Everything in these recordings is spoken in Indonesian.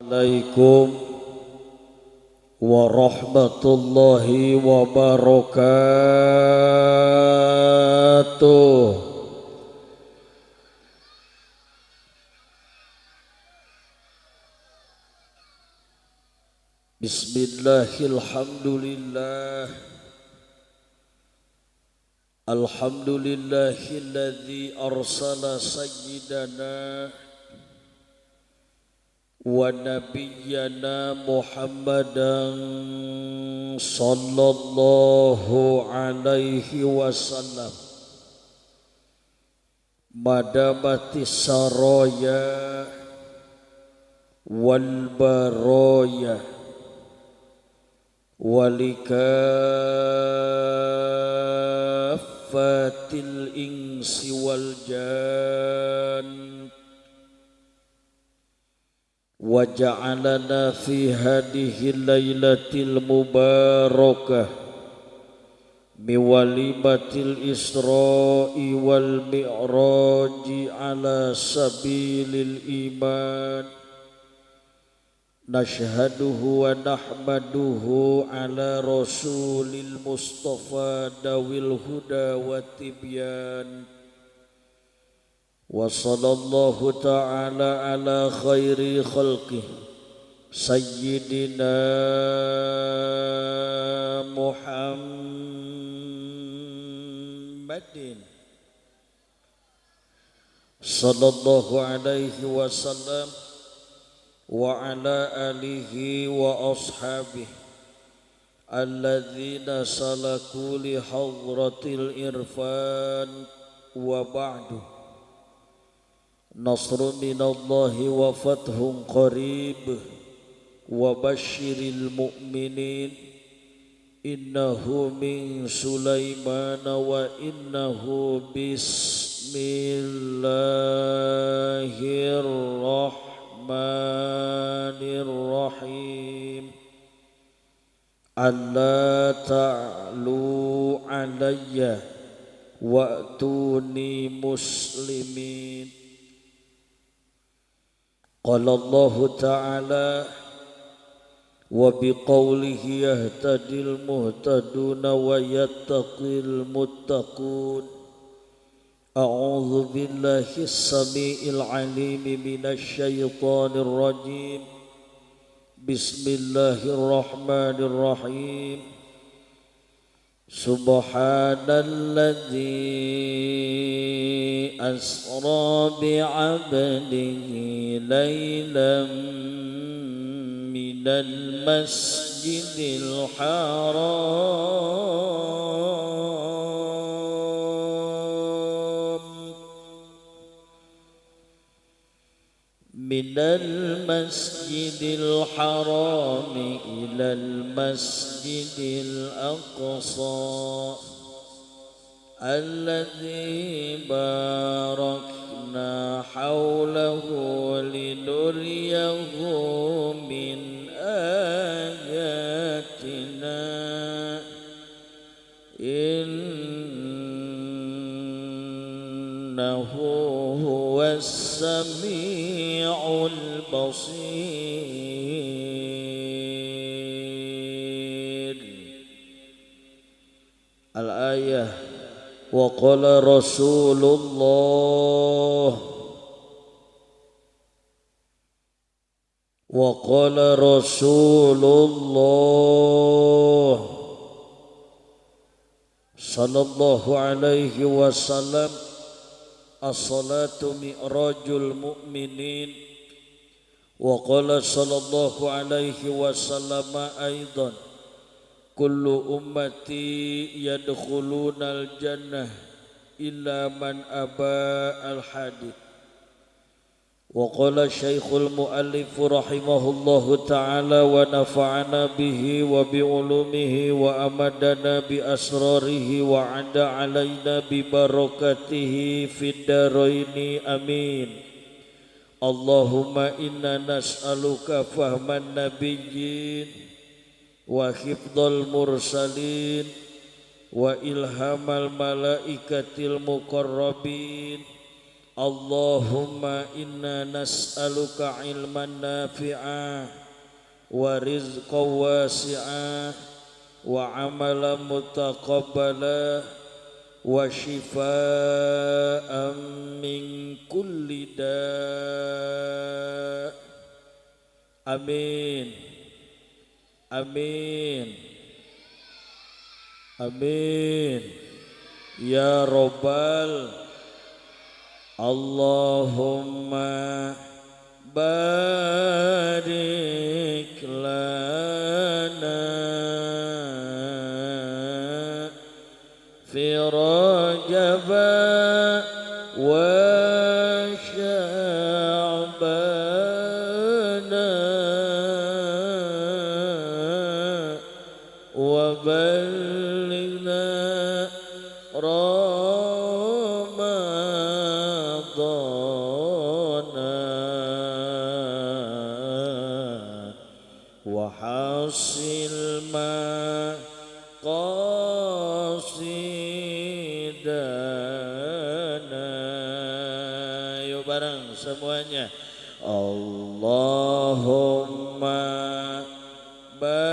Assalamualaikum warahmatullahi wabarakatuh. Bismillahirrahmanirrahim. Alhamdulillahilladzi arsala sayyidana wa nabiyyana Muhammadan sallallahu alaihi wasallam madamati saraya wal baraya walikafatil insi wal jan wa ja'alana fi hadhihi lailatil mubarakah mi walimatil isra'i wal mi'raji ala sabilil iman nashhaduhu wa nahmaduhu ala rasulil mustafa dawil huda wa tibyan wa sallallahu ta'ala ala khairi khalqih sayyidina Muhammadin sallallahu alaihi wasallam wa ala alihi wa ashabihi alladzina salaku li hadratil irfan wa ba'du. Nasrun minallahi wa fathun qarib wa basyiril mu'minin innahu min Sulaimana wa innahu bismillahirrahmanirrahim. Alla ta'lu alayya wa'tuni muslimin. Qala Allah Ta'ala wa biqawlihi yahtadil muhtaduna wa yattaqil muttaqun. A'udzu billahi as-sami'il 'alim minasy syaithanir rajim. Bismillahirrahmanirrahim. Subhanalladzi asra bi'abdihi laylan minal masjidil haram minal masjidil haram ilal masjidil aqsa alladzi barakna hawlahu linuriyahu min ayatina innahu huwas sami'ul basir. Al-ayah wa qala Rasulullah sallallahu alaihi wasallam as-salatu mi'rajul mu'minin wa qala sallallahu alaihi wasallam aidan kullu ummati yadkhulunal jannah illa man aba al-hadith. Wa qala syekhul muallif rahimahullahu ta'ala wa nafa'ana bihi wa bi ulumihi wa amadana bi asrarihi wa ada alaina bi barakatihi fid daraini amin. Allahumma inna nas'aluka fahman nabiyyin wa hifdzal mursalin wa ilhamal malaikatil muqarrabin Allahumma inna nas'aluka ilman nafi'a wa rizqan wasi'a wa amalan mutaqabbala wa shifaa'an min kulli da'. Amin. Amin. Amin. Ya Rabbal Allahumma barik lana fi Rajab wa Sya'ban wa ballighna hasil maqasidana. Yuk bareng semuanya. Allahumma barik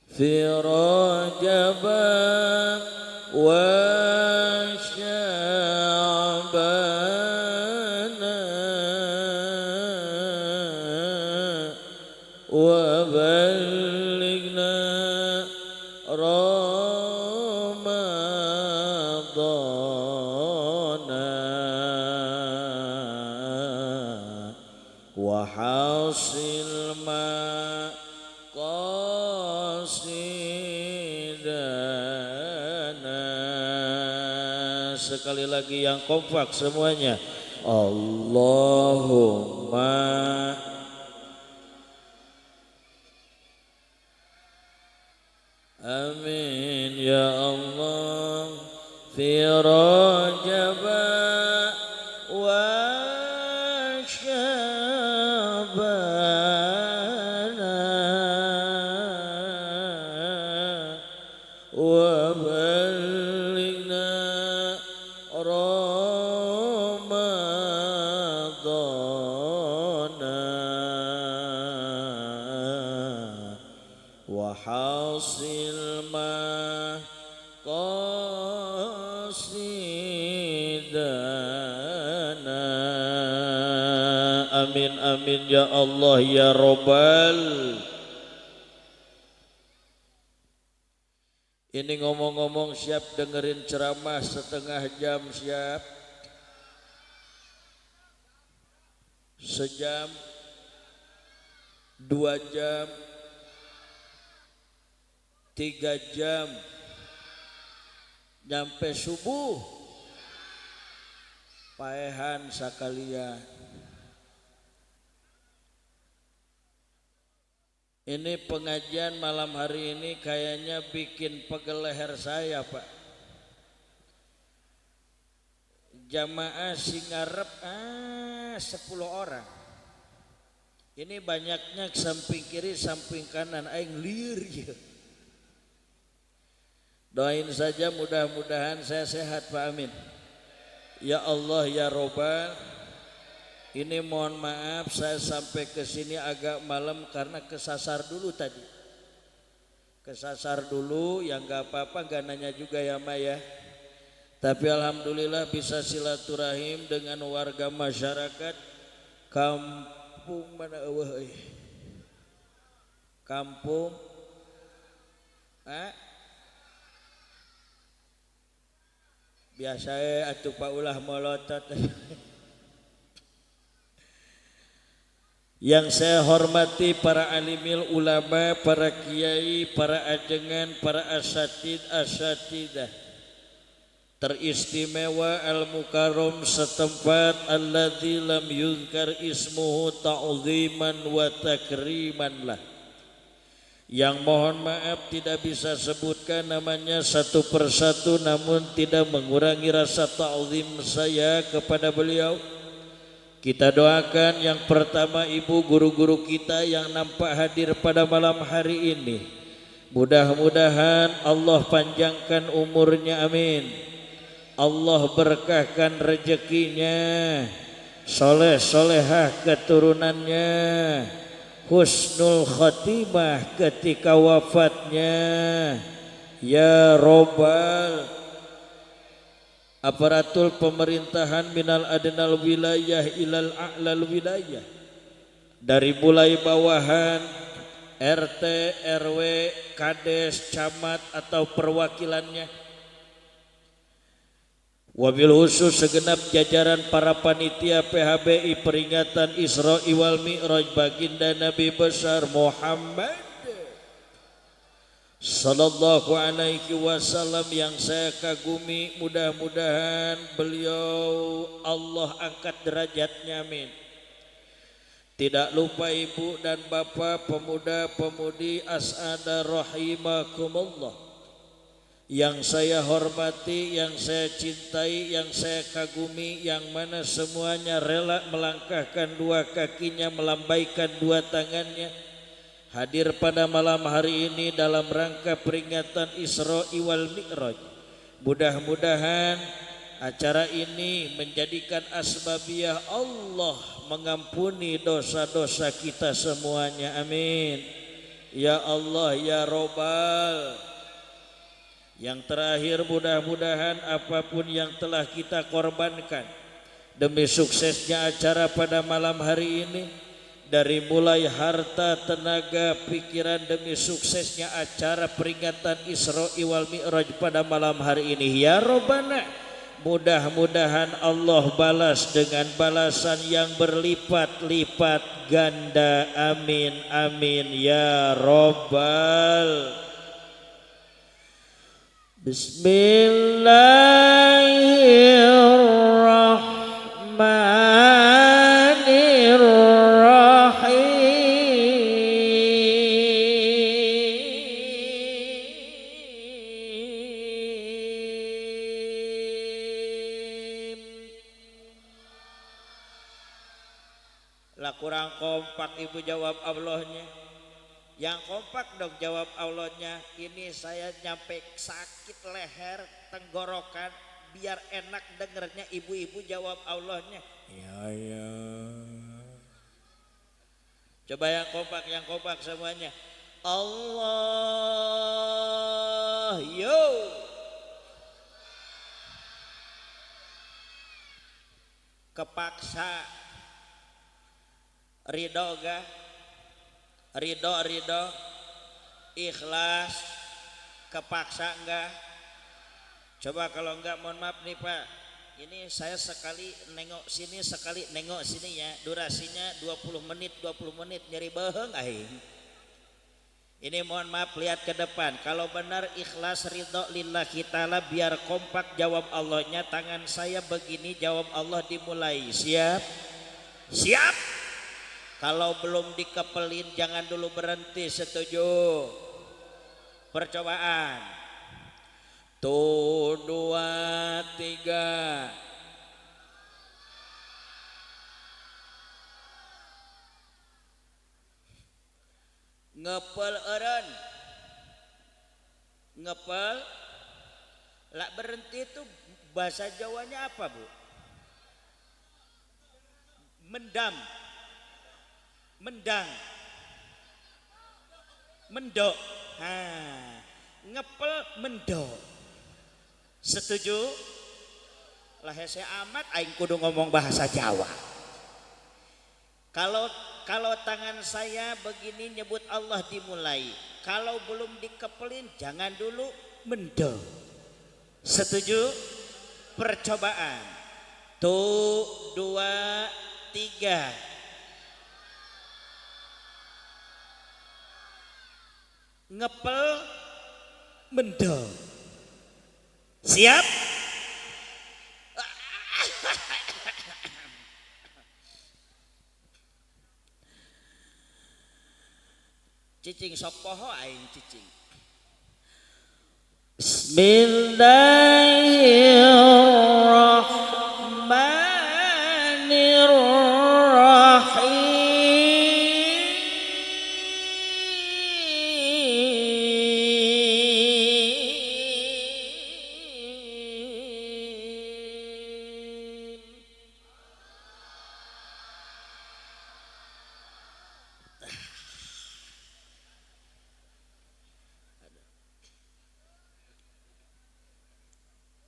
fi Rajab wa وبلغنا رمضان وحاصل مقاصدنا. Sekali lagi yang kompak semuanya. Allahumma amin ya Allah fi Rajab wa Sya'ban wa ballighna Ramadan wa hasil maqasidana. Amin amin ya Allah ya Rabbal. Ini ngomong-ngomong siap dengerin ceramah setengah jam siap? Sejam? 2 jam? 3 jam? Nyampe subuh? Paehan sakalian. Ini pengajian malam hari ini kayaknya bikin pegel leher saya Pak. Jamaah singarep 10 orang. Ini banyaknya samping kiri samping kanan aing lieur ya. Doain saja mudah-mudahan saya sehat Pak amin. Ya Allah ya Rabbal. Ini mohon maaf saya sampai ke sini agak malam karena kesasar dulu tadi. Kesasar dulu yang gak apa-apa gak nanya juga ya Maya. Tapi alhamdulillah bisa silaturahim dengan warga masyarakat kampung mana eueuh kampung biasa atuh Pak ulah molotot. Yang saya hormati para alimil ulama, para kiai, para ajengan, para asatidah teristimewa al-mukarram setempat alladzi lam yuzkar ismuhu ta'ziman wa takriman lah. Yang mohon maaf tidak bisa sebutkan namanya satu persatu namun tidak mengurangi rasa ta'zim saya kepada beliau. Kita doakan yang pertama ibu guru-guru kita yang nampak hadir pada malam hari ini. Mudah-mudahan Allah panjangkan umurnya, amin. Allah berkahkan rezekinya, soleh solehah keturunannya, husnul khatimah ketika wafatnya. Ya Robbal aparatur pemerintahan minal adnal wilayah ilal a'lal wilayah, dari mulai bawahan RT, RW, Kades, camat atau perwakilannya, wabil khusus segenap jajaran para panitia PHBI peringatan Isra wal Mi'raj baginda Nabi besar Muhammad sallallahu alaihi wasallam yang saya kagumi. Mudah-mudahan beliau Allah angkat derajatnya, amin. Tidak lupa ibu dan bapak, pemuda-pemudi as'ada rahimakumullah yang saya hormati, yang saya cintai, yang saya kagumi, yang mana semuanya rela melangkahkan dua kakinya, melambaikan dua tangannya, hadir pada malam hari ini dalam rangka peringatan Isra wal Mi'raj. Mudah-mudahan acara ini menjadikan asbabiyah Allah mengampuni dosa-dosa kita semuanya, amin. Ya Allah ya Robbal. Yang terakhir, mudah-mudahan apapun yang telah kita korbankan demi suksesnya acara pada malam hari ini, dari mulai harta, tenaga, pikiran demi suksesnya acara peringatan Isra wal Mi'raj pada malam hari ini, ya Robbana, mudah-mudahan Allah balas dengan balasan yang berlipat-lipat ganda, amin amin ya Robbal. Lah kurang kompak ibu jawab Allahnya. Yang kompak dong jawab Allahnya. Ini saya nyampe sakit leher, tenggorokan, biar enak dengernya. Ibu-ibu jawab Allahnya. Ya ya. Coba yang kompak semuanya. Allah yo. Kepaksa. Ridho gak? Ridho ikhlas, kepaksa enggak? Coba kalau enggak mohon maaf nih Pak, ini saya sekali nengok sini sekali nengok sini ya, durasinya 20 menit nyeri beheng aing. Ini mohon maaf, lihat ke depan. Kalau benar ikhlas ridho lillahi ta'ala, biar kompak jawab Allahnya. Tangan saya begini, jawab Allah dimulai. Siap? Kalau belum dikepelin jangan dulu berhenti, setuju? Percobaan. Tuh, 2, 3. Ngepel eren. Ngepel. Lah berhenti itu bahasa Jawanya apa Bu? Mendam. Mendang, mendok, ngepel mendok, setuju? Lah hese amat, aing kudu ngomong bahasa Jawa. Kalau tangan saya begini nyebut Allah dimulai, kalau belum dikepelin jangan dulu mendok, setuju? Percobaan, tuh 2, 3. Ngepel mendol. Siap? Cicing sok poho aing cicing. Bismillahirrahmanirrahim.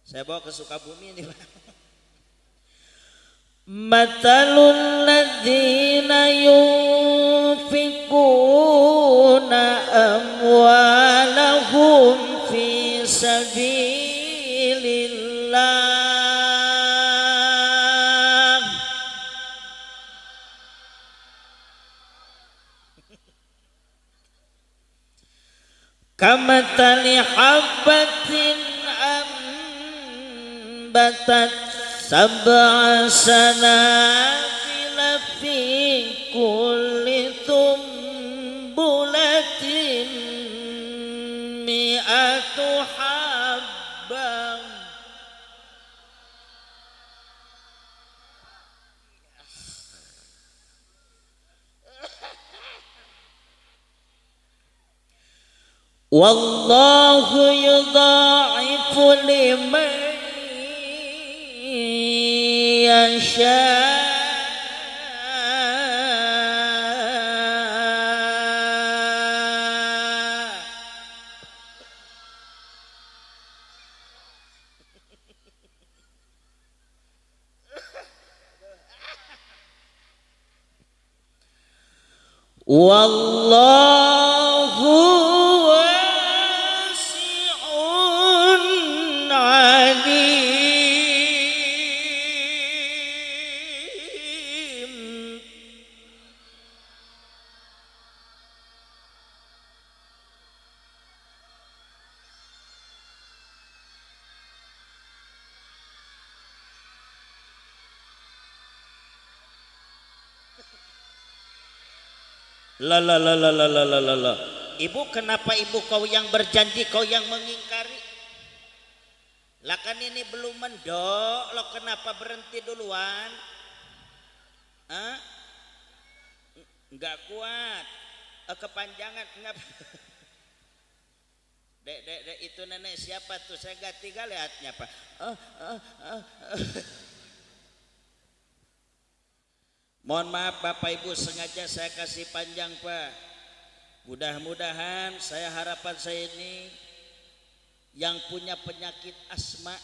Saya bawa ke Sukabumi ini Pak. Matalul ladzina yunfikuna amwalahum fi sabilillah kamathali habbatin ambatat sab'a sanabila fi kulli sumbulatin mi'atu habbah wallahu yudha'ifu liman yasha wallahu wasi'un alim La. Ibu kenapa ibu kau yang berjanji kau yang mengingkari? Lah kan ini belum mendok, lo kenapa berhenti duluan? Hah? Enggak kuat. Kepanjangan enggak. Dek itu nenek siapa tuh? Saya gak tiga lihatnya Pak. Mohon maaf Bapak Ibu, sengaja saya kasih panjang Pak. Mudah-mudahan harapan saya ini yang punya penyakit asma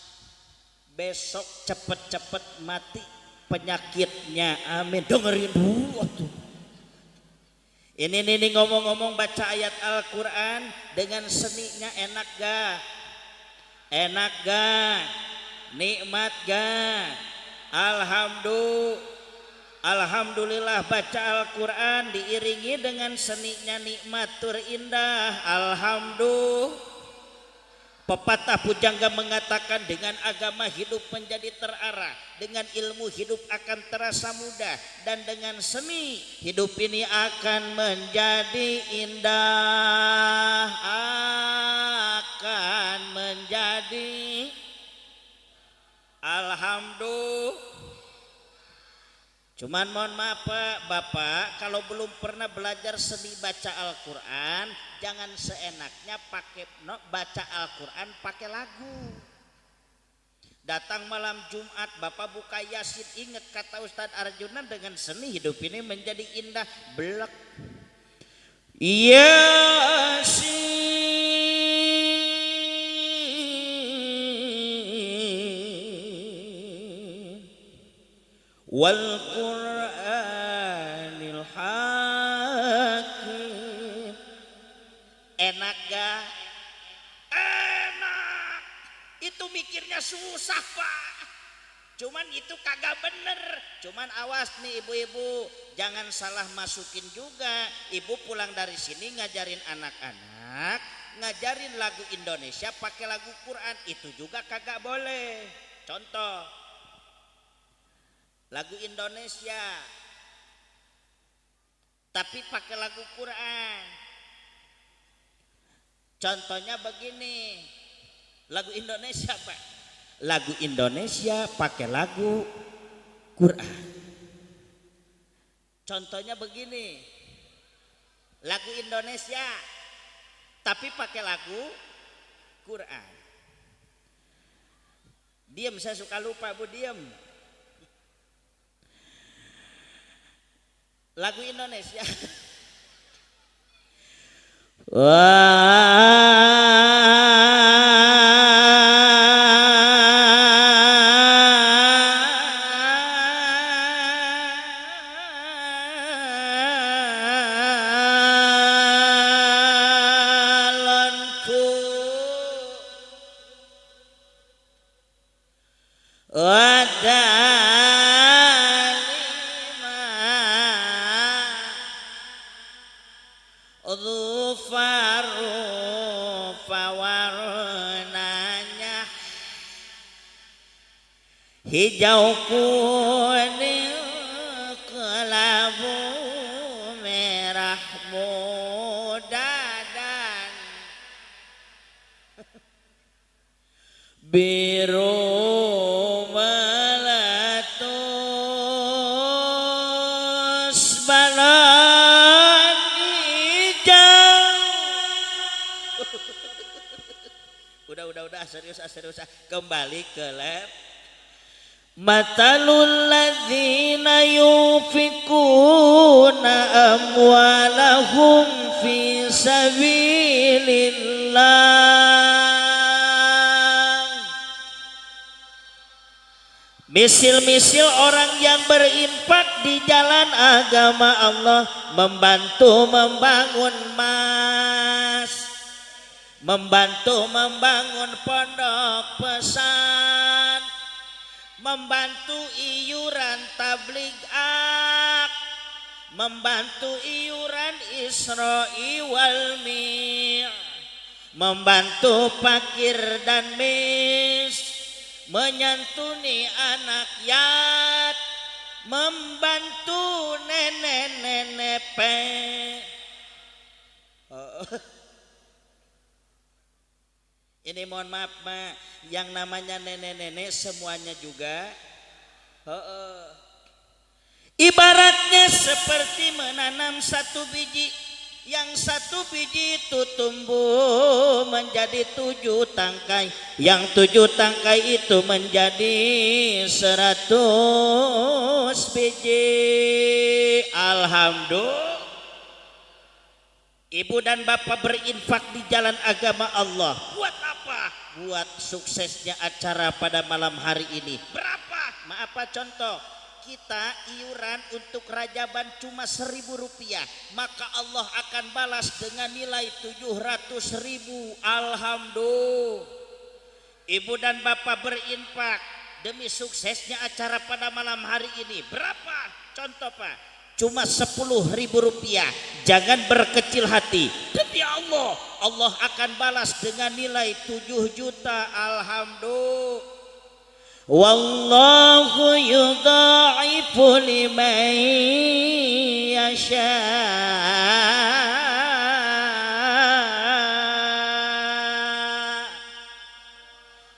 besok cepet-cepet mati penyakitnya. Amin. Dengerin dulu tuh. Ini ngomong-ngomong baca ayat Al-Quran dengan seninya enak gak? Enak gak? Nikmat gak? Alhamdulillah baca Al-Quran diiringi dengan seninya nikmat tur indah. Alhamdulillah. Pepatah pujangga mengatakan dengan agama hidup menjadi terarah, dengan ilmu hidup akan terasa mudah, dan dengan seni hidup ini akan menjadi indah, akan menjadi alhamdulillah. Cuman mohon maaf Pak, Bapak kalau belum pernah belajar seni baca Al-Quran, jangan seenaknya pakai baca Al-Quran pakai lagu. Datang malam Jumat Bapak buka Yasin, ingat kata Ustadz Arjuna, dengan seni hidup ini menjadi indah. Belak Yasin wal Qur'anil Hakim. Enak gak? Enak. Itu mikirnya susah Pak. Cuman itu kagak bener. Cuman awas nih ibu-ibu, jangan salah masukin juga. Ibu pulang dari sini ngajarin anak-anak, ngajarin lagu Indonesia pakai lagu Quran, itu juga kagak boleh. Contoh lagu Indonesia tapi pakai lagu Quran. Contohnya begini, lagu Indonesia Pak, lagu Indonesia pakai lagu Quran. Contohnya begini, lagu Indonesia tapi pakai lagu Quran. Diam, saya suka lupa Bu, diam. Lagu Indonesia wadalima dhufaru fawarnanya hijau kuning kelabu merah muda dan biru meletus balon hijau. Udah serius kembali ke lab. Matalul ladzina yunfikuna amwalahum fi sabilillah. Misil-misil orang yang berinfak di jalan agama Allah, membantu membangun membantu membangun pondok pesan, membantu iuran tabligh ak, membantu iuran Isra'i wal Mi', membantu fakir dan mis, menyantuni anak yat, membantu nenek-nenek Ini mohon maaf yang namanya nenek-nenek semuanya juga ibaratnya seperti menanam satu biji, yang satu biji itu tumbuh menjadi 7 tangkai, yang 7 tangkai itu menjadi 100 biji. Alhamdulillah. Ibu dan bapak berinfak di jalan agama Allah. Buat apa? Buat suksesnya acara pada malam hari ini. Berapa? Maaf contoh. Kita iuran untuk rajaban cuma 1.000 rupiah. Maka Allah akan balas dengan nilai 700.000. Alhamdulillah. Ibu dan bapak berinfak demi suksesnya acara pada malam hari ini. Berapa? Contoh Pak. Cuma 10.000 rupiah. Jangan berkecil hati. Demi Allah, Allah akan balas dengan nilai 7 juta. Alhamdulillah. Wallahu yudha'ifu liman yasha.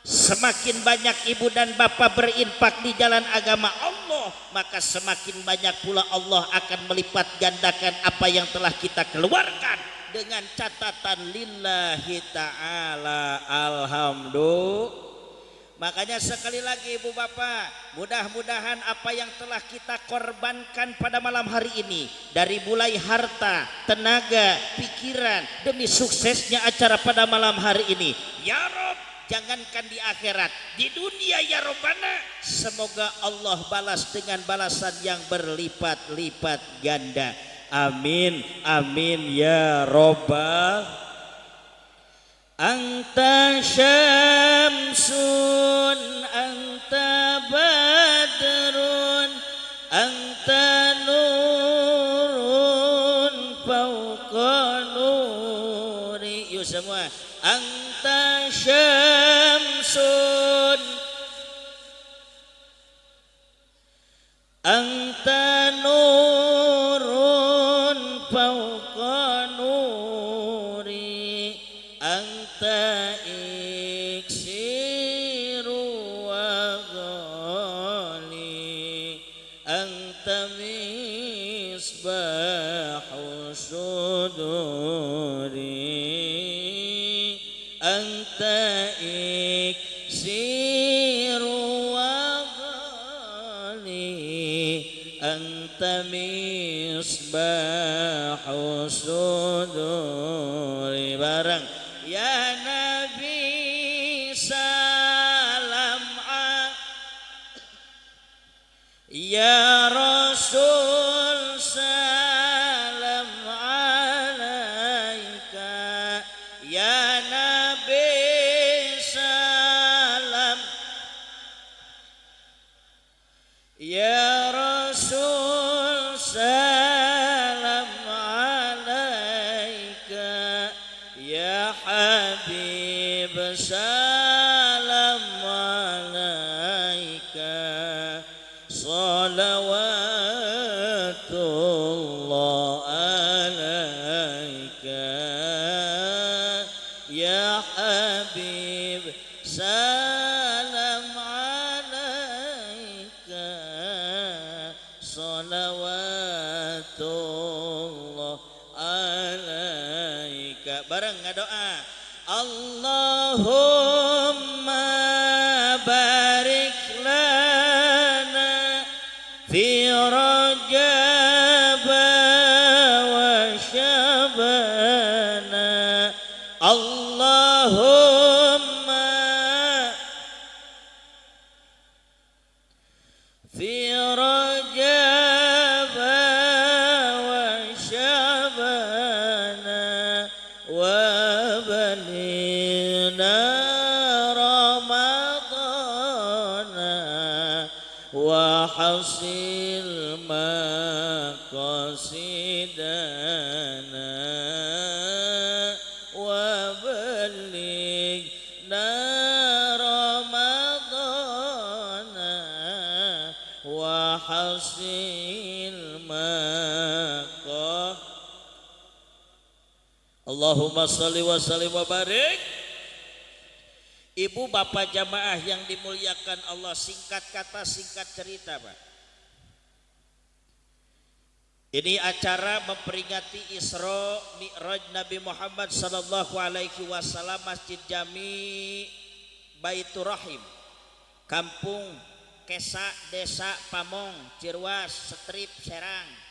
Semakin banyak ibu dan bapak berinfak di jalan agama Allah, maka semakin banyak pula Allah akan melipat gandakan apa yang telah kita keluarkan dengan catatan lillahi ta'ala. Alhamdulillah. Makanya sekali lagi ibu bapak, mudah-mudahan apa yang telah kita korbankan pada malam hari ini, dari mulai harta, tenaga, pikiran, demi suksesnya acara pada malam hari ini, ya Rob, jangankan di akhirat, di dunia ya Robbana, semoga Allah balas dengan balasan yang berlipat-lipat ganda. Amin, amin ya Robbal. Anta syamsun, anta badrun, anta nurun fauqa nuri. Yuk semua. Anta syamsun, anta nurun fauqa nuri, anta iksiru wa ghali, anta misbahu suduri, anta iksiru wa ghali, anta misbahu suduri. Bareng ya Nabi salam ya Rasul salam alaika, ya Nabi salam Ya Rasul salam alaika, ya Habib salam alaika, salawatullah alaika, ya Habib salam alaika, salawatullah alaika. Bareng ngadoa, Allahumma barik lana fi Rajab wa Syabana, Allahumma fi Rajab wa Syabana wa balina Ramadana wa hasil maqasidana wa balina Ramadana wa hasil maqasidana. Allahumma sholli wa sallim wa barik. Ibu bapak jamaah yang dimuliakan Allah, singkat kata singkat cerita Pak. Ini acara memperingati Isra Mi'raj Nabi Muhammad sallallahu alaihi wasallam, Masjid Jami Baitur Rahim, Kampung Kesa, Desa Pamong, Cirwas, Setrip, Serang.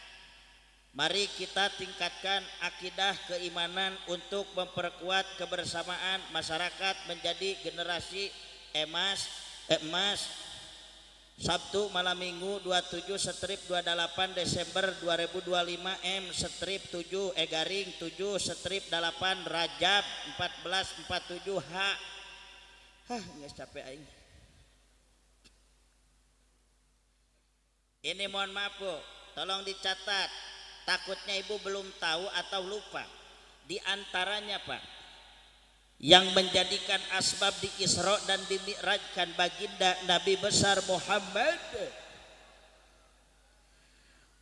Mari kita tingkatkan akidah keimanan untuk memperkuat kebersamaan masyarakat menjadi generasi emas. Sabtu malam Minggu 27 strip 28 Desember 2025 M strip 7 Garing 7 strip 8 Rajab 1447 H. Nggak capek aing. Ini mohon maaf Bu, tolong dicatat. Takutnya ibu belum tahu atau lupa. Di antaranya Pak, yang menjadikan asbab di Isra dan di Mi'rajkan baginda Nabi besar Muhammad.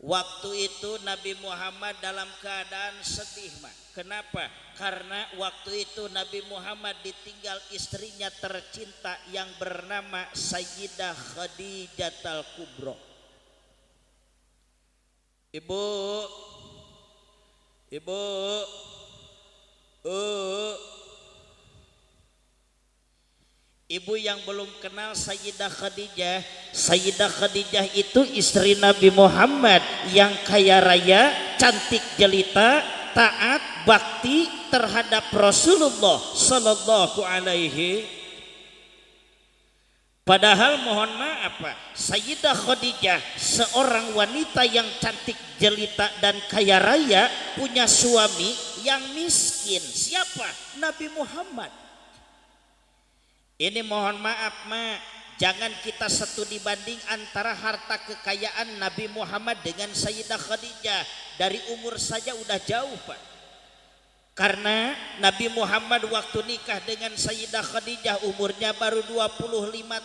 Waktu itu Nabi Muhammad dalam keadaan sedih Mak. Kenapa? Karena waktu itu Nabi Muhammad ditinggal istrinya tercinta yang bernama Sayyidah Khadijatul Kubra. Ibu yang belum kenal Sayyidah Khadijah, Sayyidah Khadijah itu istri Nabi Muhammad yang kaya raya, cantik jelita, taat, bakti terhadap Rasulullah sallallahu alaihi. Padahal mohon maaf Pak, Sayyidah Khadijah seorang wanita yang cantik jelita dan kaya raya, punya suami yang miskin. Siapa? Nabi Muhammad. Ini mohon maaf Mak, jangan kita studi banding antara harta kekayaan Nabi Muhammad dengan Sayyidah Khadijah. Dari umur saja udah jauh Pak. Karena Nabi Muhammad waktu nikah dengan Sayyidah Khadijah umurnya baru 25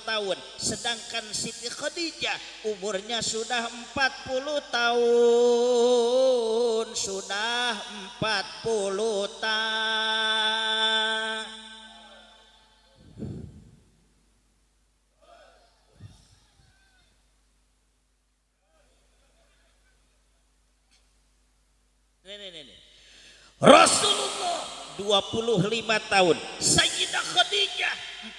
tahun. Sedangkan Siti Khadijah umurnya sudah 40 tahun. Sudah 40 tahun. Nih. Rasulullah 25 tahun, Sayyidah Khadijah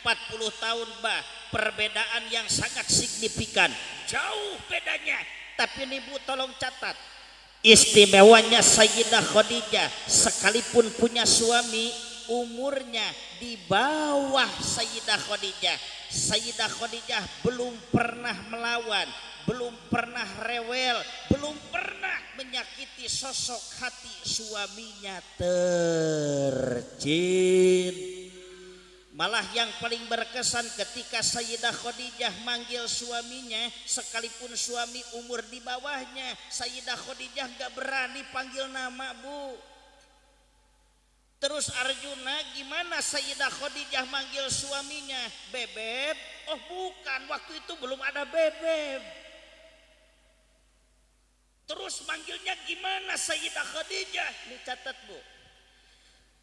40 tahun Bah. Perbedaan yang sangat signifikan, jauh bedanya. Tapi ini Bu tolong catat, istimewanya Sayyidah Khadijah sekalipun punya suami, umurnya di bawah Sayyidah Khadijah. Sayyidah Khadijah belum pernah melawan, belum pernah rewel, belum pernah menyakiti sosok hati suaminya tercinta. Malah yang paling berkesan ketika Sayyidah Khadijah manggil suaminya, sekalipun suami umur di bawahnya, Sayyidah Khadijah gak berani panggil nama, Bu. Terus Arjuna, gimana Sayyidah Khadijah manggil suaminya? Bebeb? Oh bukan, waktu itu belum ada bebeb. Terus manggilnya gimana Sayyidah Khadijah? Ini catat, Bu.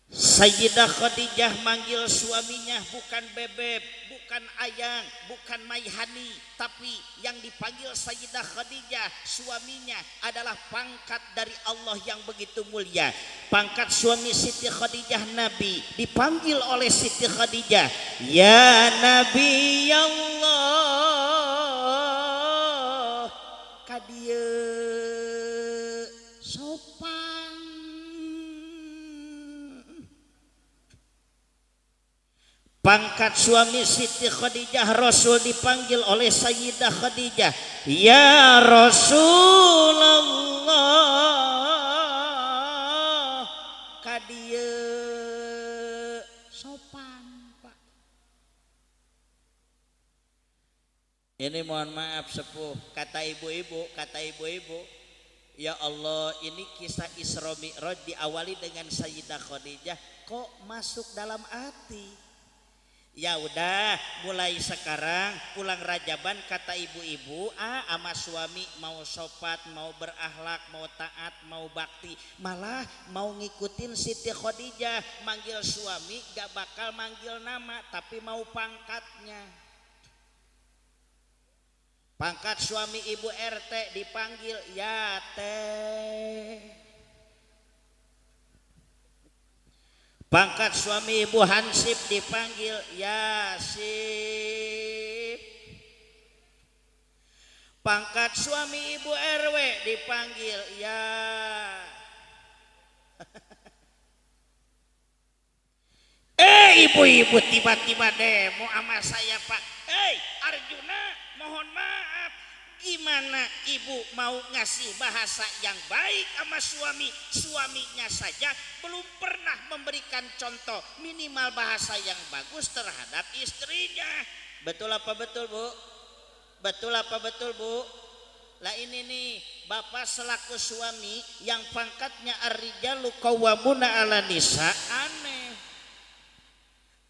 Sayyidah Khadijah manggil suaminya bukan bebeb, bukan ayang, bukan maihani, tapi yang dipanggil Sayyidah Khadijah suaminya adalah pangkat dari Allah yang begitu mulia. Pangkat suami Siti Khadijah Nabi dipanggil oleh Siti Khadijah, ya Nabi Allah, kadieu sopan. Pangkat suami Siti Khadijah Rasul dipanggil oleh Sayyidah Khadijah, ya Rasulullah, kadieu sopan, Pak. Ini mohon maaf sepuh, kata ibu-ibu, ya Allah, ini kisah Isra Mi'raj diawali dengan Sayyidah Khadijah, kok masuk dalam hati? Ya udah, mulai sekarang pulang Rajaban kata ibu-ibu, sama suami mau sopat, mau berakhlak, mau taat, mau bakti, malah mau ngikutin Siti Khadijah, manggil suami gak bakal manggil nama tapi mau pangkatnya. Pangkat suami ibu RT dipanggil ya teh. Pangkat suami ibu Hansip dipanggil ya Sip. Pangkat suami ibu RW dipanggil ya. Ibu-ibu tiba-tiba demo sama saya, Pak. Arjuna, mohon maaf, gimana ibu mau ngasih bahasa yang baik sama suaminya saja belum pernah memberikan contoh minimal bahasa yang bagus terhadap istrinya. Betul apa betul, Bu? Betul apa betul, Bu? Lah ini nih, bapak selaku suami yang pangkatnya ar-rijalu qawwamuna 'ala nisa, aneh.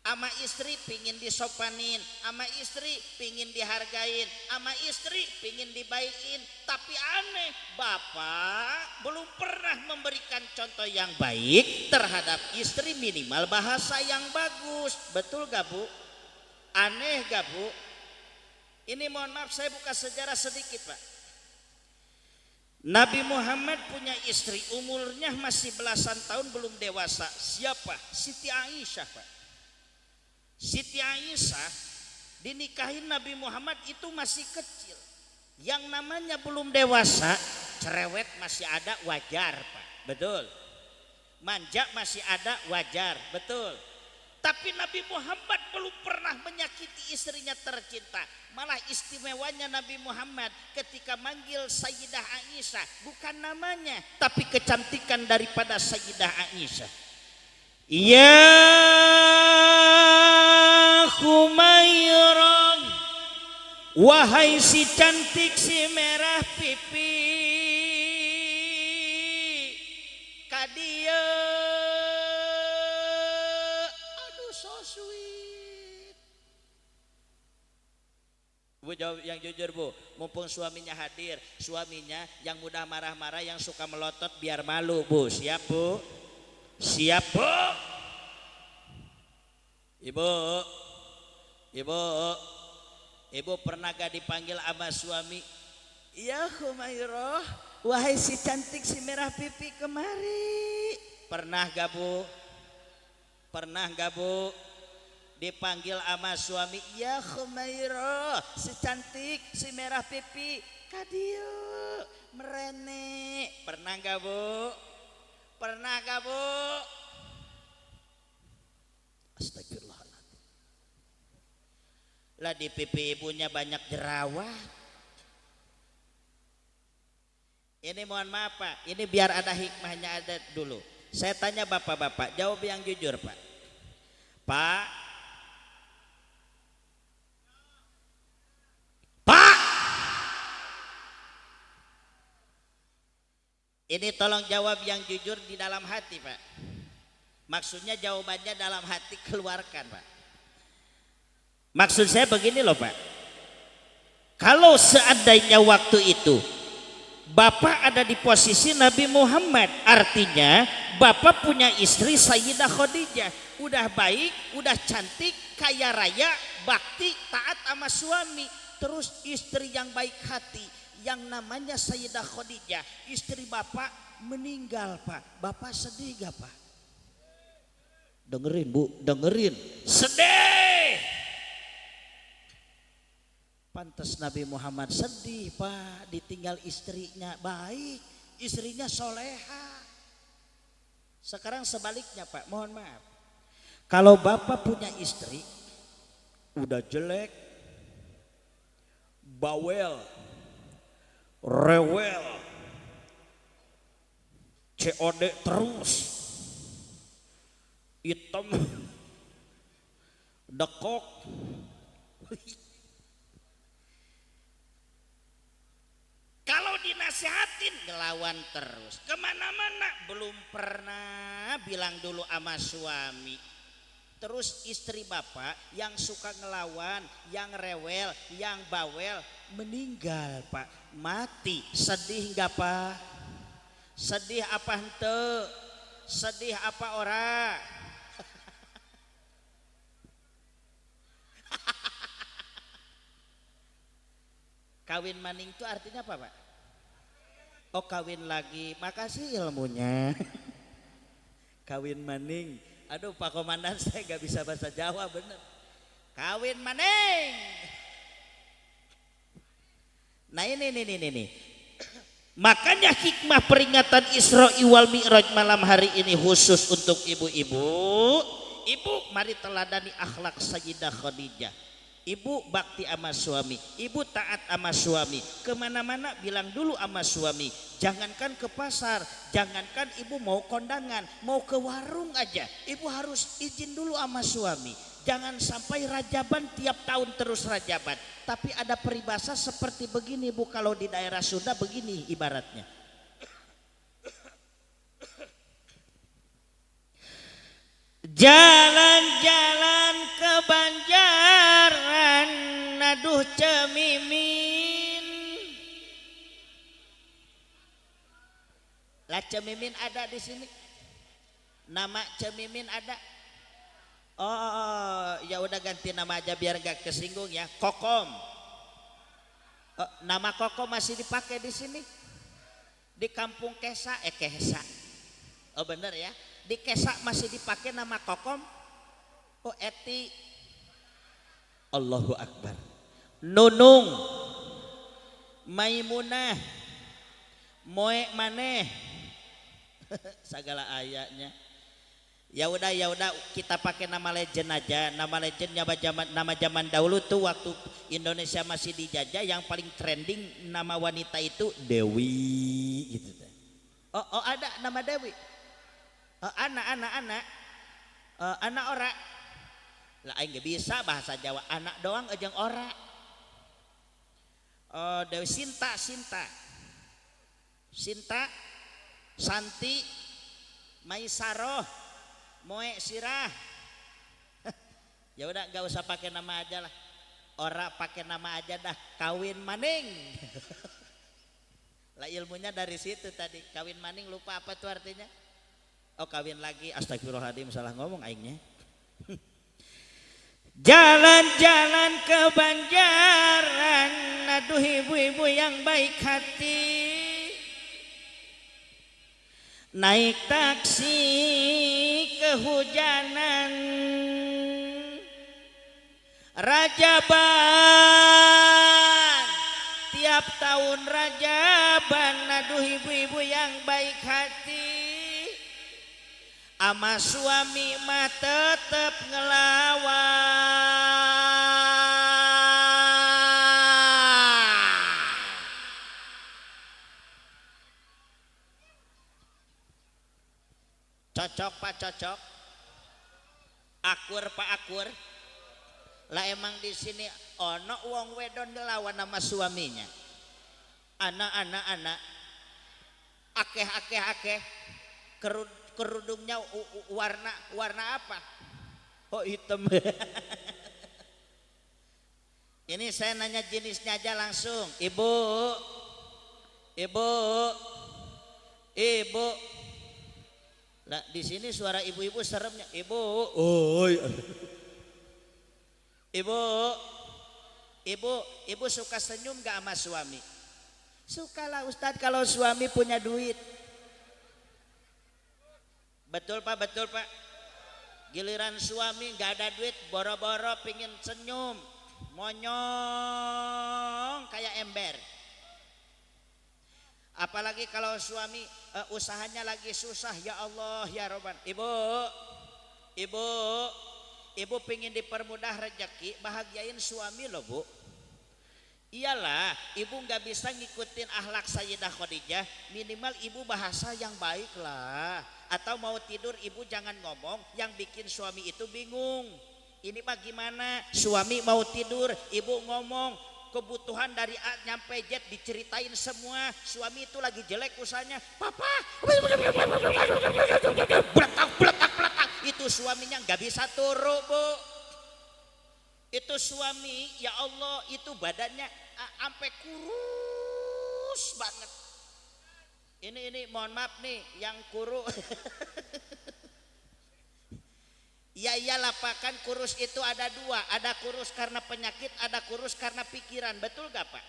Ama istri pingin disopanin, ama istri pingin dihargain, ama istri pingin dibaikin, tapi aneh, bapak belum pernah memberikan contoh yang baik terhadap istri minimal bahasa yang bagus. Betul gak, Bu? Aneh gak, Bu? Ini mohon maaf saya buka sejarah sedikit, Pak. Nabi Muhammad punya istri, umurnya masih belasan tahun belum dewasa. Siapa? Siti Aisyah, Pak. Siti Aisyah dinikahin Nabi Muhammad itu masih kecil. Yang namanya belum dewasa, cerewet masih ada, wajar, Pak. Betul. Manja masih ada, wajar. Betul. Tapi Nabi Muhammad belum pernah menyakiti istrinya tercinta. Malah istimewanya Nabi Muhammad ketika manggil Sayyidah Aisyah, bukan namanya, tapi kecantikan daripada Sayyidah Aisyah. Ya Humairah, wahai si cantik si merah pipi, kadia, aduh so sweet. Bu jawab yang jujur, Bu, mumpung suaminya hadir, suaminya yang mudah marah-marah, yang suka melotot biar malu, Bu. Siap, Bu? Siap, Bu? Ibu pernah gak dipanggil sama suami, ya Humairah, wahai si cantik si merah pipi kemari? Pernah gak, Bu? Pernah gak, Bu? Dipanggil sama suami, ya Humairah, si cantik si merah pipi, kadieu merene. Pernah gak, Bu? Pernah gak, Bu? Astagfirullahaladzim. Lah di pipi ibunya banyak jerawat. Ini mohon maaf, Pak, ini biar ada hikmahnya ada dulu. Saya tanya bapak-bapak, jawab yang jujur, Pak. Pak, Ini tolong jawab yang jujur di dalam hati, Pak. Maksudnya jawabannya dalam hati keluarkan, Pak. Maksud saya begini loh, Pak. Kalau seandainya waktu itu Bapak ada di posisi Nabi Muhammad, artinya Bapak punya istri Sayyidah Khadijah, udah baik, udah cantik, kaya raya, bakti, taat sama suami, terus istri yang baik hati yang namanya Sayyidah Khadijah, istri Bapak meninggal, Pak. Bapak sedih gak, Pak? Dengerin Bu, dengerin. Sedih. Pantas Nabi Muhammad sedih Pak, ditinggal istrinya baik, istrinya soleha. Sekarang sebaliknya Pak, mohon maaf. Kalau Bapak punya istri udah jelek, bawel, rewel, COD terus, hitam, dekok, kalau dinasihatin ngelawan terus, kemana-mana belum pernah bilang dulu sama suami. Terus istri Bapak yang suka ngelawan, yang rewel, yang bawel meninggal, Pak, mati, sedih nggak Pak? Sedih apa hente? Sedih apa ora? Kawin maning itu artinya apa Pak? Oh kawin lagi, makasih ilmunya. kawin maning. Aduh Pak Komandan saya gak bisa bahasa Jawa bener. Kawin maning. Nah ini. Makanya hikmah peringatan Isra wal Mi'raj malam hari ini khusus untuk ibu-ibu. Ibu mari teladani akhlak Sayyidah Khadijah. Ibu bakti sama suami, ibu taat sama suami, kemana-mana bilang dulu sama suami. Jangankan ke pasar, jangankan ibu mau kondangan, mau ke warung aja, ibu harus izin dulu sama suami. Jangan sampai rajaban tiap tahun terus rajaban. Tapi ada peribahasa seperti begini Bu, kalau di daerah Sunda begini ibaratnya. Jalan-jalan ke Banjaran, aduh cemimin. Lah cemimin ada di sini. Nama cemimin ada. Oh, ya udah ganti nama aja biar gak kesinggung ya. Kokom. Oh, nama Kokom masih dipakai di sini. Di Kampung Kesa, Kesa. Oh bener ya. Di Kesa masih dipakai nama Kokom. Oh Eti. Allahu Akbar. Nunung. Maimunah. Moe maneh. Segala ayatnya. Ya udah kita pakai nama legend aja. Nama legend nama zaman dahulu tuh waktu Indonesia masih dijajah, yang paling trending nama wanita itu Dewi gitu. Oh ada nama Dewi. Anak ora lah aing bisa bahasa Jawa, anak doang ejeng ora. Dewi Sinta Santi Maisaroh Moe Sirah. Ya udah gak usah pakai nama aja lah, ora pakai nama aja dah, kawin maning. Lah ilmunya dari situ tadi, kawin maning. Lupa apa tuh artinya? Oh kawin lagi, astagfirullahaladzim salah ngomong aingnya. Jalan-jalan ke Banjaran, aduh ibu-ibu yang baik hati. Naik taksi kehujanan, rajaban tiap tahun rajaban, aduh ibu-ibu yang baik hati. Ama suami mah tetep ngelawan. Cocok Pak cocok. Akur Pak akur. Lah emang di sini ono wong wedon ngelawan sama suaminya. Anak. akeh. Kerudungnya warna apa? Oh hitam. Ini saya nanya jenisnya aja langsung. Ibu. Lah di sini suara ibu-ibu seremnya. Ibu. Oh. Ibu suka senyum gak sama suami? Sukalah Ustadz kalau suami punya duit. Betul Pak. Giliran suami gak ada duit, boro-boro pingin senyum, monyong kayak ember. Apalagi kalau suami usahanya lagi susah, ya Allah ya Robban. Ibu pingin dipermudah rezeki, bahagiain suami loh Bu. Iyalah, ibu nggak bisa ngikutin akhlak Sayyidah Khadijah, minimal ibu bahasa yang baik lah. Atau mau tidur ibu jangan ngomong yang bikin suami itu bingung. Ini mah gimana? Suami mau tidur, ibu ngomong kebutuhan dari A nyampe Z diceritain semua. Suami itu lagi jelek usahanya, papa, beletak. Itu suaminya nggak bisa turu Bu. Itu suami, ya Allah, itu badannya sampai kurus banget. Ini mohon maaf nih yang kurus. Ya iyalah Pak, kan kurus itu ada dua, ada kurus karena penyakit, ada kurus karena pikiran, betul gak Pak?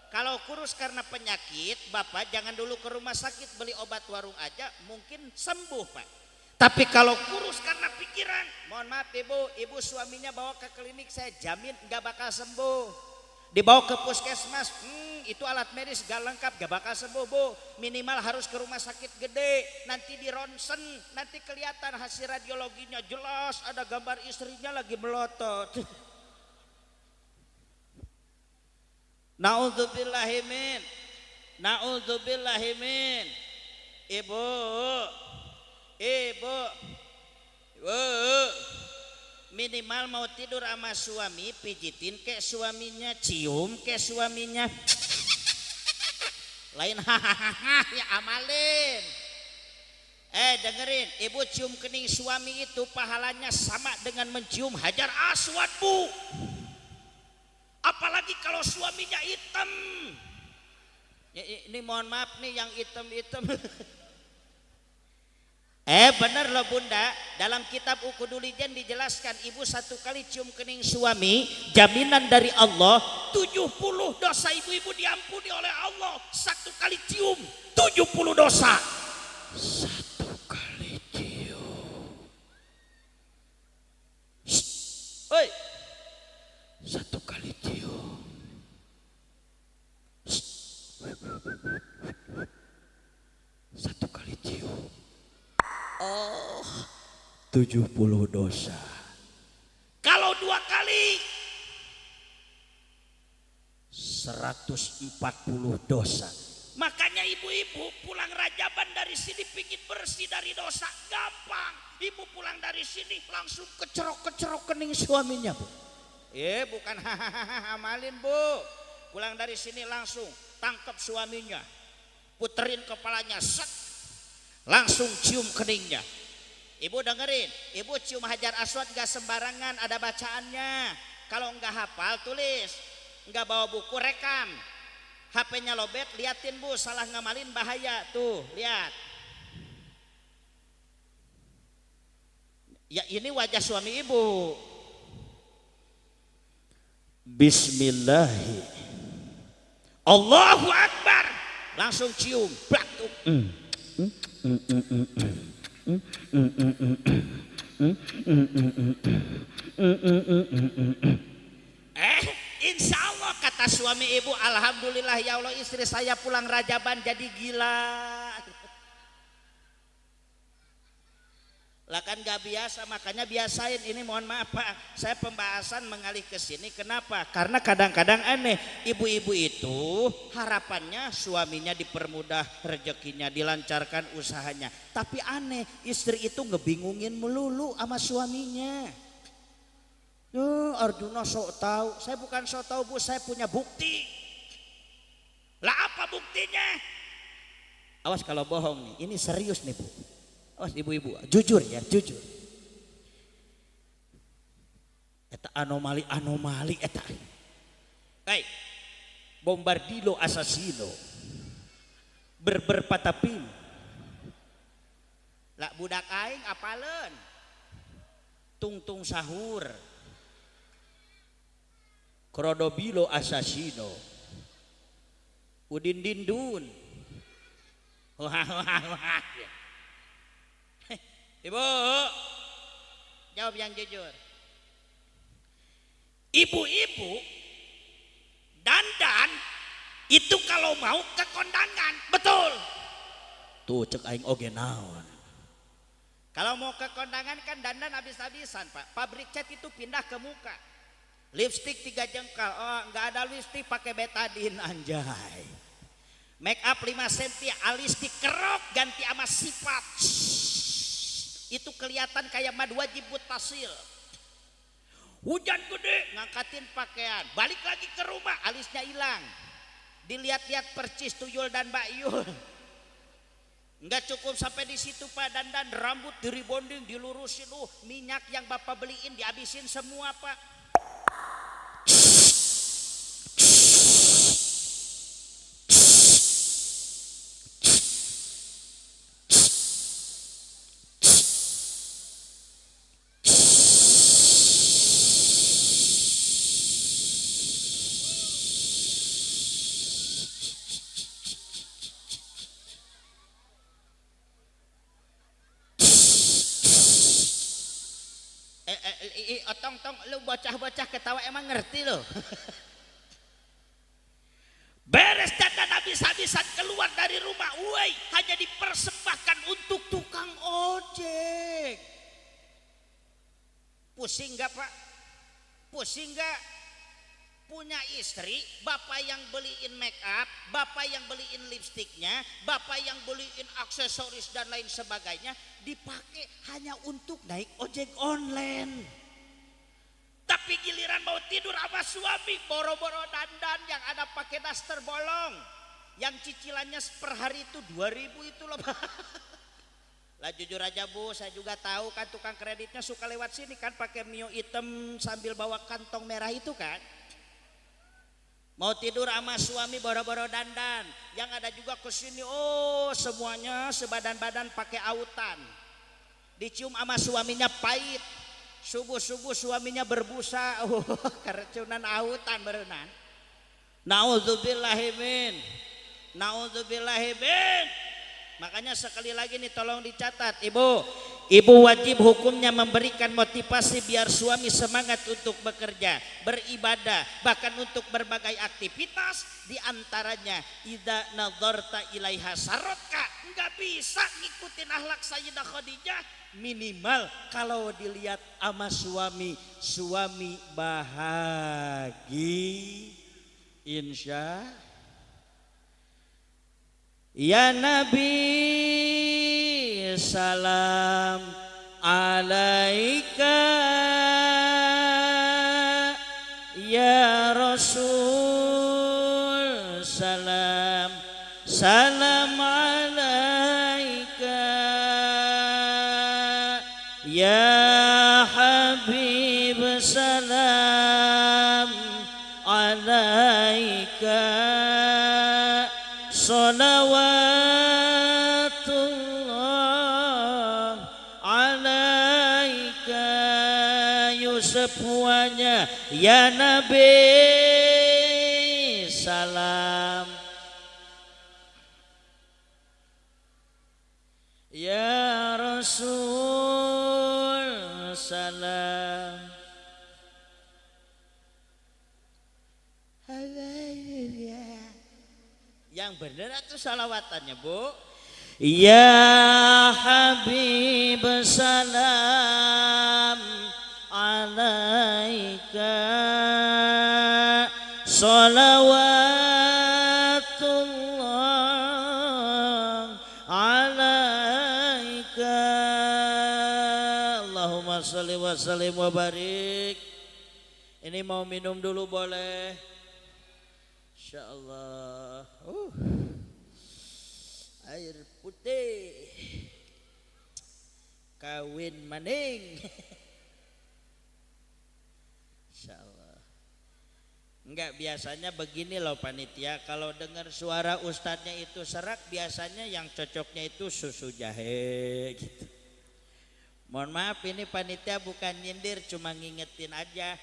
Kalau kurus karena penyakit, Bapak jangan dulu ke rumah sakit, beli obat warung aja mungkin sembuh Pak. Tapi kalau kurus karena pikiran, mohon maaf ibu suaminya bawa ke klinik, saya jamin gak bakal sembuh. Dibawa ke puskesmas, itu alat medis gak lengkap, gak bakal sembuh Bu. Minimal harus ke rumah sakit gede, nanti di ronsen, nanti kelihatan hasil radiologinya jelas, ada gambar istrinya lagi melotot. Na'udzubillahimin. Ibu, minimal mau tidur sama suami, pijitin ke suaminya, cium ke suaminya. Lain hahaha ya amalin. Dengerin, ibu cium kening suami itu pahalanya sama dengan mencium Hajar Aswad Bu. Apalagi kalau suaminya hitam. Ini mohon maaf nih yang hitam. Bener loh Bunda, dalam kitab Ukudulijan dijelaskan ibu satu kali cium kening suami, jaminan dari Allah 70 dosa ibu-ibu diampuni oleh Allah. Satu kali cium 70 dosa. Satu kali cium. Oi. Satu kali cium. Satu kali cium. 70 dosa. Kalau 2 kali 140 dosa. Makanya ibu-ibu pulang Rajaban dari sini pingin bersih dari dosa gampang. Ibu pulang dari sini langsung kecerok kening suaminya Bu. Bukan hahaha amalin Bu. Pulang dari sini langsung tangkap suaminya, puterin kepalanya, set, langsung cium keningnya. Ibu dengerin, ibu cium Hajar Aswad gak sembarangan, ada bacaannya. Kalau nggak hafal tulis, nggak bawa buku rekam. HP-nya lobet, liatin Bu, salah ngamalin bahaya. Tuh, lihat. Ya ini wajah suami ibu. Bismillahi. Allahu Akbar. Langsung cium, batuk. Insya Allah kata suami ibu, alhamdulillah ya Allah istri saya pulang Rajaban jadi gila. Lah kan gak biasa, makanya biasain. Ini mohon maaf Pak, saya pembahasan mengalih ke sini. Kenapa? Karena kadang-kadang aneh, ibu-ibu itu harapannya suaminya dipermudah rezekinya, dilancarkan usahanya. Tapi aneh, istri itu ngebingungin melulu sama suaminya. Arjuna sok tahu. Saya bukan sok tahu Bu, saya punya bukti. Lah apa buktinya? Awas kalau bohong nih, ini serius nih Bu. Awas ibu-ibu, jujur ya, jujur. Eta anomali eta. Baik, bombardilo assassino, berpatapin. Lah budak aing apaleun. Tungtung sahur. Krodobilo assassino. Udin dindun. Ibu, jawab yang jujur. Ibu-ibu dandan itu kalau mau ke kondangan, betul. Tuh cek aing oge naon. Kalau mau ke kondangan kan dandan habis-habisan Pak. Pabrik cat itu pindah ke muka. Lipstik 3 jengkal. Oh nggak ada lipstik pakai betadine anjay. Make up 5 cm, alis dikerok ganti sama sifat. Itu kelihatan kayak mad wajib tasil. Hujan gede ngangkatin pakaian, balik lagi ke rumah alisnya hilang. Dilihat-lihat percis tuyul dan Mbak Yul. Enggak cukup sampai di situ Pak, dandan rambut diribonding dilurusin, minyak yang Bapak beliin dihabisin semua Pak. Otong-tong lu bocah-bocah ketawa emang ngerti lo. Beres dandan habis-habisan keluar dari rumah, woi hanya dipersembahkan untuk tukang ojek. Pusing gak Pak? Pusing gak? Punya istri, bapak yang beliin make up, bapak yang beliin lipstiknya, bapak yang beliin aksesoris dan lain sebagainya, dipakai hanya untuk naik ojek online. Tapi giliran mau tidur sama suami, boro-boro dandan yang ada pakai daster bolong, yang cicilannya per hari itu 2.000 itu loh. Lah jujur aja Bu, saya juga tahu kan tukang kreditnya suka lewat sini kan pakai mio hitam sambil bawa kantong merah itu kan. Mau tidur sama suami boro-boro dandan, yang ada juga ke sini semuanya sebadan-badan pakai autan. Dicium sama suaminya pahit. Subuh-subuh suaminya berbusa, keracunan autan berenang. Nauzubillahimin. Makanya sekali lagi nih tolong dicatat Ibu wajib hukumnya memberikan motivasi biar suami semangat untuk bekerja, beribadah, bahkan untuk berbagai aktivitas. Diantaranya idza nadzarta ilaiha sarotka, nggak bisa ngikutin akhlak Sayyidah Khadijah. Minimal kalau dilihat sama suami bahagia, insya ya Nabi salam alaika ya Rasul salam alaika ya Habib salam alaika salawatullah alaika semuanya ya Nabi salam ya Rasul salam yang benar itu salawatannya Bu. Ya Habib salam alaika salawatullah alaika Allahumma sholli wa sallim wa barik. Ini mau minum dulu boleh? Insyaallah. air putih kawin maning. Insyaallah. Enggak, biasanya begini loh panitia, kalau dengar suara ustadznya itu serak, biasanya yang cocoknya itu susu jahe gitu. Mohon maaf, ini panitia bukan nyindir, cuma ngingetin aja.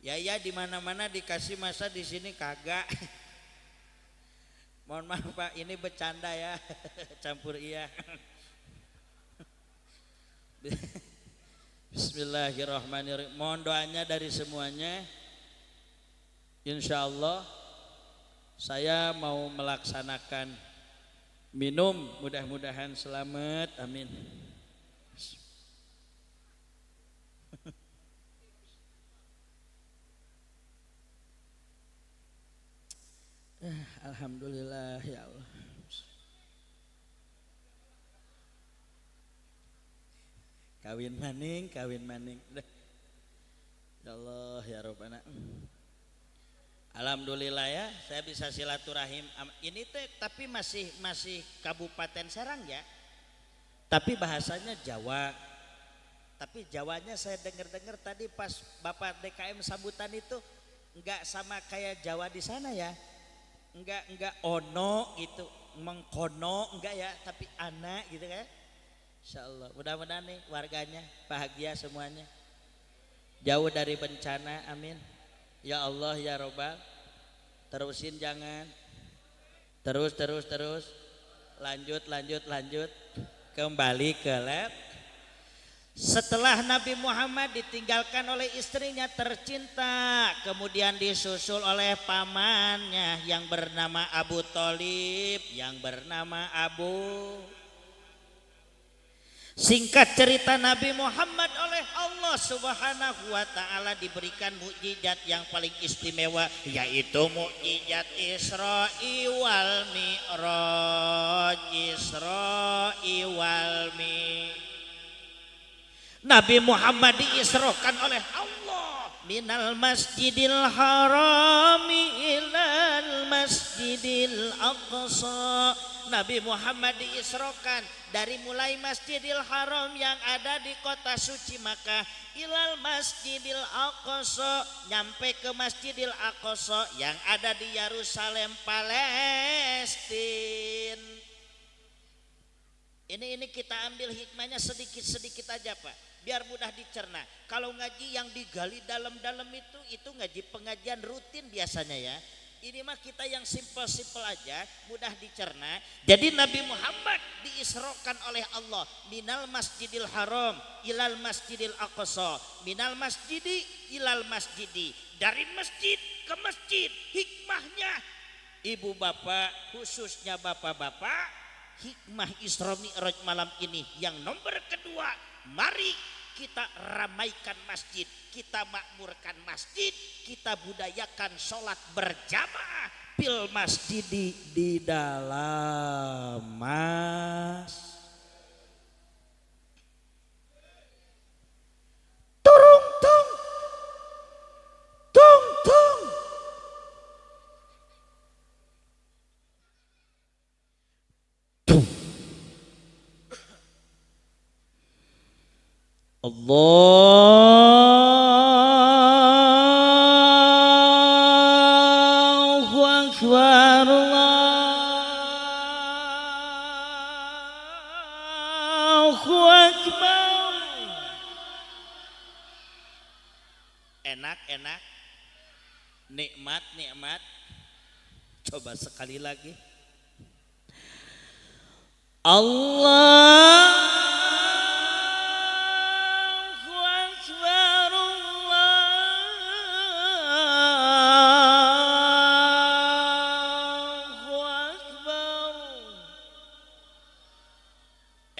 Ya di mana-mana dikasih, masa di sini kagak. Mohon maaf Pak, ini bercanda ya. Campur iya. Bismillahirrahmanirrahim. Mohon doanya dari semuanya. Insya Allah saya mau melaksanakan minum, mudah-mudahan selamat, amin. Alhamdulillah ya Allah. Kawin maning. Ya Allah ya Rabbana. Alhamdulillah ya, saya bisa silaturahim. Ini teh tapi masih Kabupaten Serang ya. Tapi bahasanya Jawa. Tapi Jawanya saya dengar tadi pas Bapak DKM sambutan itu enggak sama kayak Jawa di sana ya. Enggak ono gitu, mengkono enggak ya, tapi anak gitu kan. Insyaallah, mudah-mudahan nih warganya bahagia semuanya, jauh dari bencana, amin. Ya Allah ya Robbal, terusin jangan, terus, lanjut, kembali ke lab. Setelah Nabi Muhammad ditinggalkan oleh istrinya tercinta, kemudian disusul oleh pamannya yang bernama Abu Thalib, yang bernama Abu. Singkat cerita, Nabi Muhammad oleh Allah Subhanahu wa taala diberikan mukjizat yang paling istimewa, yaitu mukjizat Isra wal Mi'raj. Nabi Muhammad diisrokan oleh Allah minal masjidil harami ilal masjidil aqsa. Nabi Muhammad diisrokan dari mulai Masjidil Haram yang ada di kota suci Makkah ilal Masjidil Aqsa, nyampe ke Masjidil Aqsa yang ada di Yerusalem, Palestina. Ini kita ambil hikmahnya sedikit aja Pak, biar mudah dicerna. Kalau ngaji yang digali dalam-dalam itu ngaji pengajian rutin biasanya ya. Ini mah kita yang simple aja, mudah dicerna. Jadi Nabi Muhammad diisrokan oleh Allah minal masjidil haram ilal masjidil aqsa, minal masjidi ilal masjidi, dari masjid ke masjid. Hikmahnya ibu bapak, khususnya bapak-bapak, hikmah Isra Mi'raj malam ini yang nomor kedua, mari kita ramaikan masjid, kita makmurkan masjid, kita budayakan sholat berjamaah fil masjid di dalam mas. Turung tung, tung tung. Allahu Akbar, Allahu Akbar. Enak, nikmat. Coba sekali lagi. Allah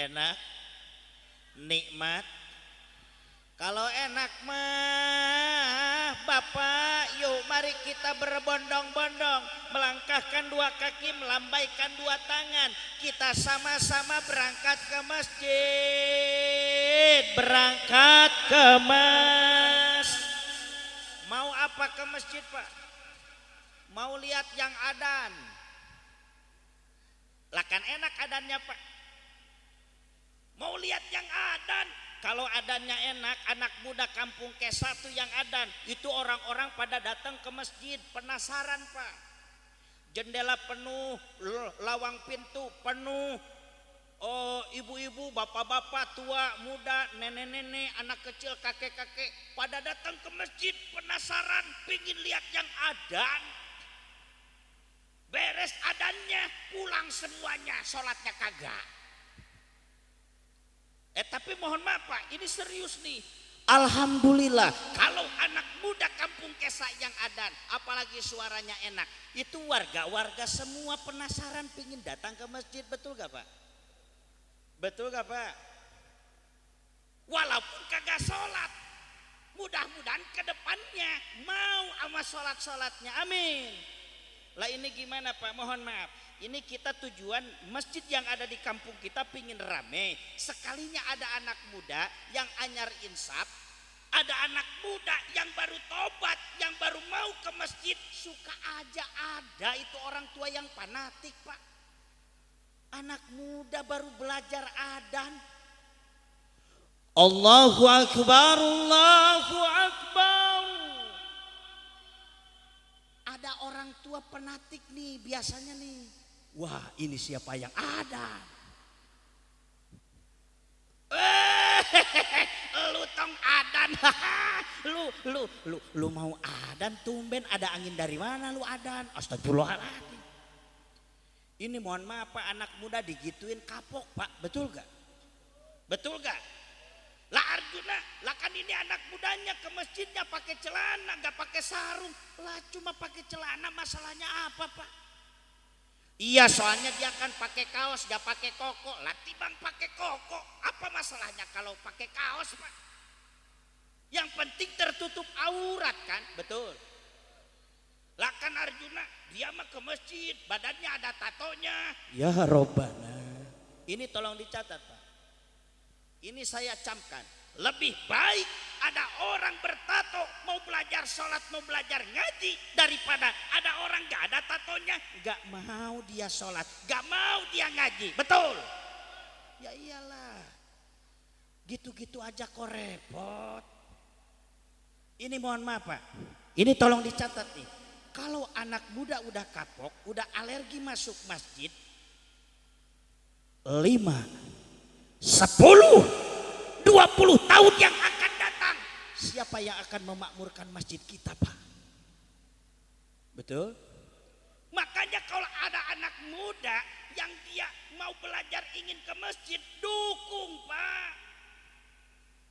enak, nikmat. Kalau enak mah Bapak, yuk mari kita berbondong-bondong, melangkahkan dua kaki, melambaikan dua tangan, kita sama-sama berangkat ke masjid. Berangkat ke mau apa ke masjid Pak? Mau lihat yang adan, Lah kan enak adannya Pak. Mau lihat yang adan, kalau adannya enak, anak muda kampung K1 yang adan, itu orang-orang pada datang ke masjid, penasaran Pak. Jendela penuh, lawang pintu penuh. Oh, ibu-ibu, bapak-bapak, tua, muda, nenek-nenek, anak kecil, kakek-kakek pada datang ke masjid penasaran, pingin lihat yang adan. Beres adannya, pulang semuanya, sholatnya kagak. Tapi mohon maaf Pak, ini serius nih. Alhamdulillah, kalau anak muda kampung Kesa yang adan, apalagi suaranya enak, itu warga-warga semua penasaran pingin datang ke masjid, betul gak Pak? Betul gak Pak? Walaupun kagak sholat, mudah-mudahan ke depannya mau sama sholat-sholatnya, amin. Lah ini gimana Pak, mohon maaf, ini kita tujuan masjid yang ada di kampung kita pingin rame. Sekalinya ada anak muda yang anyar insaf, ada anak muda yang baru tobat, yang baru mau ke masjid, suka aja ada itu orang tua yang fanatik Pak. Anak muda baru belajar adan. Allahu Akbar, Allahu Akbar. Ada orang tua fanatik nih biasanya nih. Wah, ini siapa yang adan? Lu tong adan. lu mau adan, tumben ada angin dari mana lu adan? Astagfirullahaladzim. Ini mohon maaf Pak, anak muda digituin kapok Pak, betul gak? Betul gak? Lah Arjuna, lah kan ini anak mudanya ke masjidnya pakai celana, gak pakai sarung. Lah cuma pakai celana, masalahnya apa Pak? Iya, soalnya dia kan pakai kaos, gak pakai koko. Lah timbang pakai koko, apa masalahnya kalau pakai kaos Pak? Yang penting tertutup aurat kan, betul? Lah kan Arjuna, dia mah ke masjid, badannya ada tatonya. Ya Robbana. Ini tolong dicatat Pak. Ini saya camkan. Lebih baik ada orang bertato mau belajar sholat, mau belajar ngaji, daripada ada orang gak ada tatonya, gak mau dia sholat, gak mau dia ngaji. Betul? Ya iyalah. Gitu-gitu aja kok repot. Ini mohon maaf Pak. Ini tolong dicatat nih. Kalau anak muda udah kapok, udah alergi masuk masjid, 5, 10, 20 tahun yang akan datang, siapa yang akan memakmurkan masjid kita Pak? Betul? Makanya kalau ada anak muda yang dia mau belajar ingin ke masjid, dukung Pak,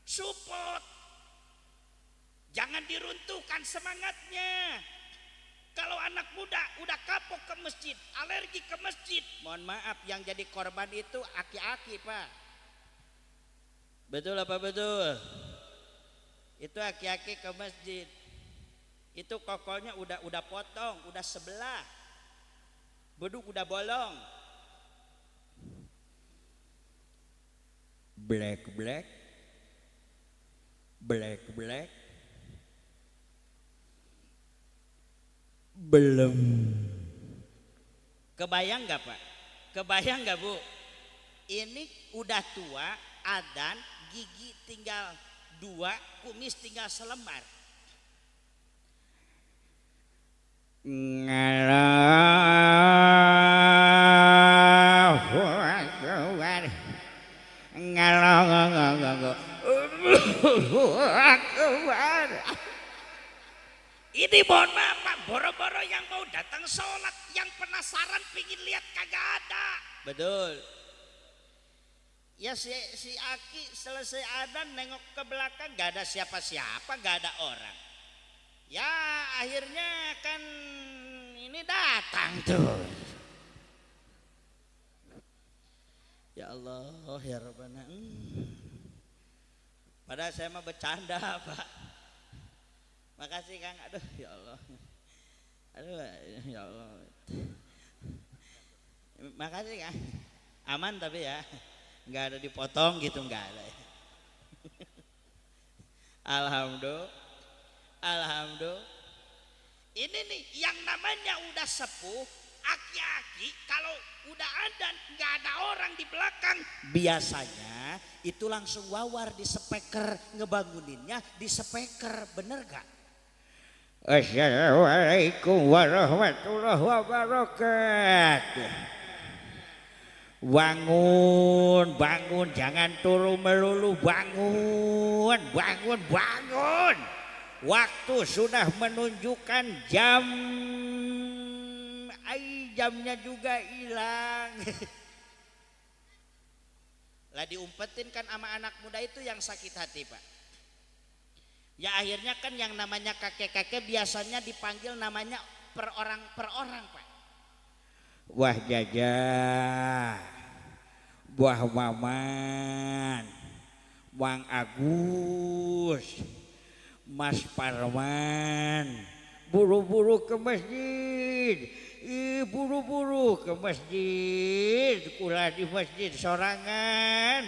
support, jangan diruntuhkan semangatnya. Kalau anak muda udah kapok ke masjid, alergi ke masjid, mohon maaf yang jadi korban itu aki-aki Pak. Betul apa betul? Itu aki-aki ke masjid, itu kokolnya udah potong, udah sebelah, beduk udah bolong. Black, belum. Kebayang gak Pak? Kebayang gak Bu? Ini udah tua, adan, gigi tinggal 2, kumis tinggal selembar. Ini mohon maaf Pak, boro-boro yang mau datang sholat, yang penasaran pingin lihat kagak ada. Betul. Ya si Aki selesai adan nengok ke belakang, gak ada siapa-siapa, gak ada orang. Ya akhirnya kan ini datang tuh. Ya Allah ya Rabbana. Padahal saya mah bercanda Pak. Makasih Kang. Aduh ya Allah. Aduh ya Allah. Makasih Kang. Aman tapi ya. Nggak ada dipotong gitu, nggak ada. Alhamdulillah. Ini nih yang namanya udah sepuh, aja Ki, kalau udah adzan nggak ada orang di belakang, biasanya itu langsung wawar di speaker, ngebanguninnya di speaker, bener gak? Assalamualaikum warahmatullahi wabarakatuh. Bangun, bangun, jangan turu melulu, bangun, bangun, bangun. Waktu sudah menunjukkan jam, jamnya juga hilang. Lah diumpetin kan sama anak muda itu yang sakit hati Pak. Ya akhirnya kan yang namanya kakek-kakek biasanya dipanggil namanya per orang Pak. Wah Jajah, Buah Maman, Mang Agus, Mas Parman, buru-buru ke masjid. Buru-buru ke masjid, kula di masjid sorangan.